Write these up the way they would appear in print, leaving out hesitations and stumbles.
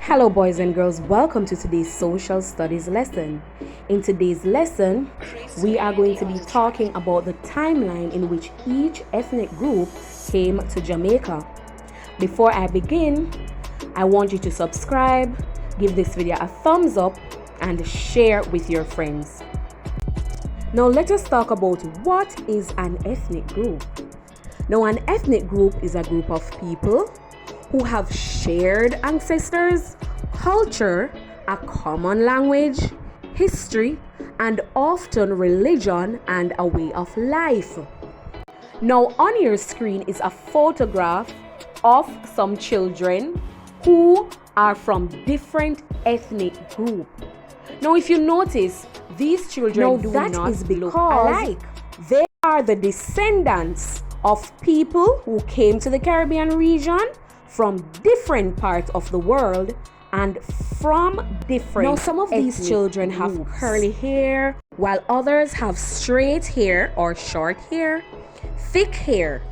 Hello boys and girls, welcome to today's social studies lesson. In today's lesson, we are going to be talking about the timeline in which each ethnic group came to Jamaica. Before I begin, I want you to subscribe, give this video a thumbs up, and share with your friends. Now let us talk about what is an ethnic group. Now an ethnic group is a group of people who have shared ancestors, culture, a common language, history, and often religion and a way of life. Now on your screen is a photograph of some children who are from different ethnic groups. Now if you notice, these children do not look alike. They are the descendants of people who came to the Caribbean region from different parts of the world and from different. Now some of these children have curly hair, while others have straight hair or short hair, thick hair.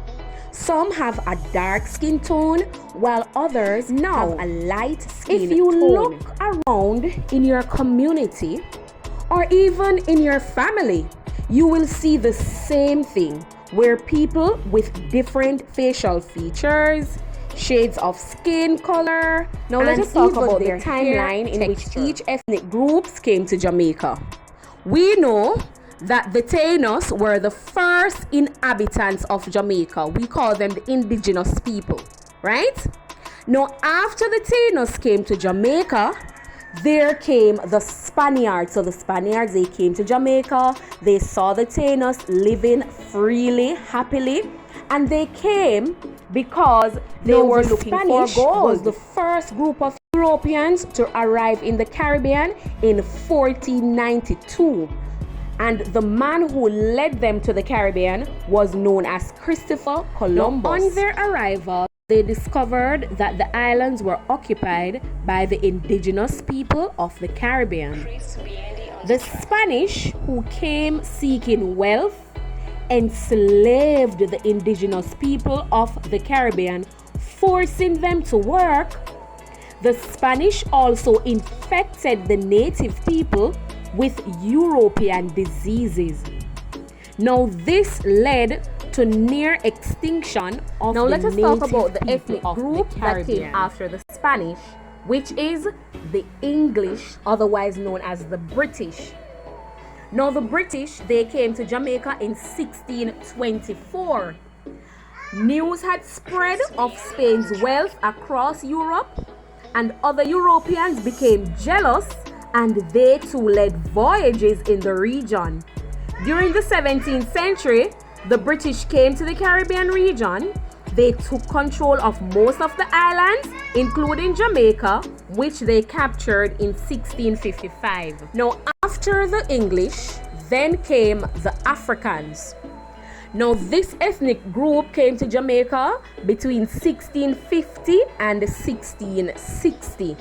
Some have a dark skin tone, while others have a light skin tone. If you look around in your community or even in your family, you will see the same thing, where people with different facial features, shades of skin color. Now let us talk about the timeline in which each ethnic groups came to Jamaica. We know that the Taínos were the first inhabitants of Jamaica. We call them the indigenous people, right? Now after the Taínos came to Jamaica, there came the Spaniards. So the Spaniards, they came to Jamaica, they saw the Taínos living freely, happily, and they came because they were looking for gold. Was the first group of Europeans to arrive in the Caribbean in 1492. And the man who led them to the Caribbean was known as Christopher Columbus. Now, on their arrival, they discovered that the islands were occupied by the indigenous people of the Caribbean. The Spanish, who came seeking wealth, enslaved the indigenous people of the Caribbean, forcing them to work. The Spanish also infected the native people with European diseases. Now this led to near extinction of the native people. Now let us talk about the ethnic group that came after the Spanish, which is the English, otherwise known as the British. Now the British, they came to Jamaica in 1624. News had spread of Spain's wealth across Europe, and other Europeans became jealous, and they too led voyages in the region. During the 17th century, the British came to the Caribbean region. They took control of most of the islands, including Jamaica, which they captured in 1655. Now, after the English, then came the Africans. Now, this ethnic group came to Jamaica between 1650 and 1660.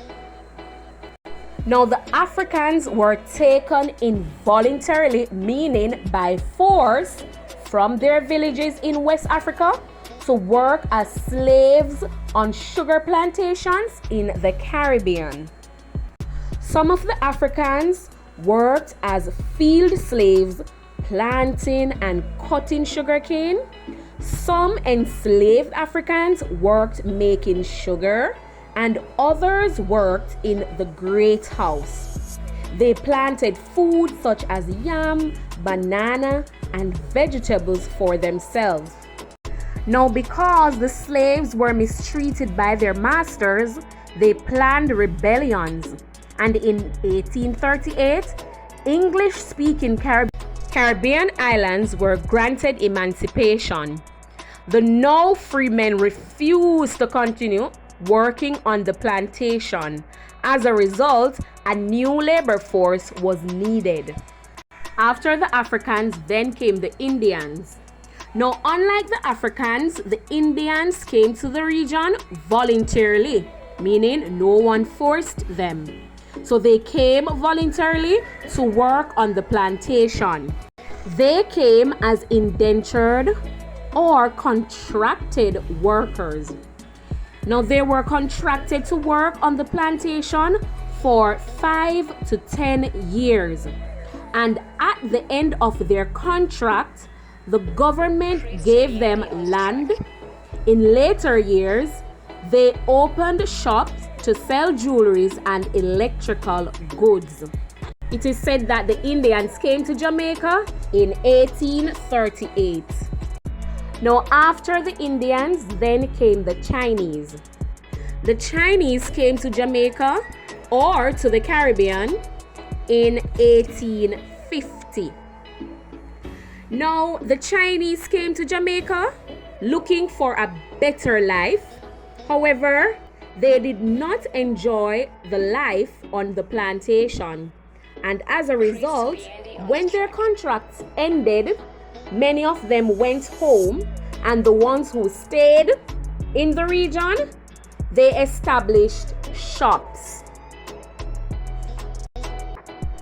Now, the Africans were taken involuntarily, meaning by force, from their villages in West Africa to work as slaves on sugar plantations in the Caribbean. Some of the Africans worked as field slaves, planting and cutting sugarcane. Some enslaved Africans worked making sugar, and others worked in the Great House. They planted food such as yam, banana, and vegetables for themselves. Now, because the slaves were mistreated by their masters, they planned rebellions. And in 1838, English-speaking Caribbean islands were granted emancipation. The now free men refused to continue working on the plantation. As a result, a new labor force was needed. After the Africans, then came the Indians. Now, unlike the Africans, the Indians came to the region voluntarily, meaning no one forced them. So they came voluntarily to work on the plantation. They came as indentured or contracted workers. Now, they were contracted to work on the plantation for 5 to 10 years. And at the end of their contract, the government gave them land. In later years, they opened shops to sell jewelries and electrical goods. It is said that the Indians came to Jamaica in 1838. Now, after the Indians, then came the Chinese. The Chinese came to Jamaica or to the Caribbean in 1850. Now, the Chinese came to Jamaica looking for a better life. However, they did not enjoy the life on the plantation. And as a result, when their contracts ended, many of them went home, and the ones who stayed in the region, they established shops.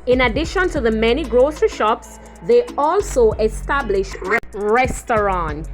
In addition to the many grocery shops, they also established restaurants.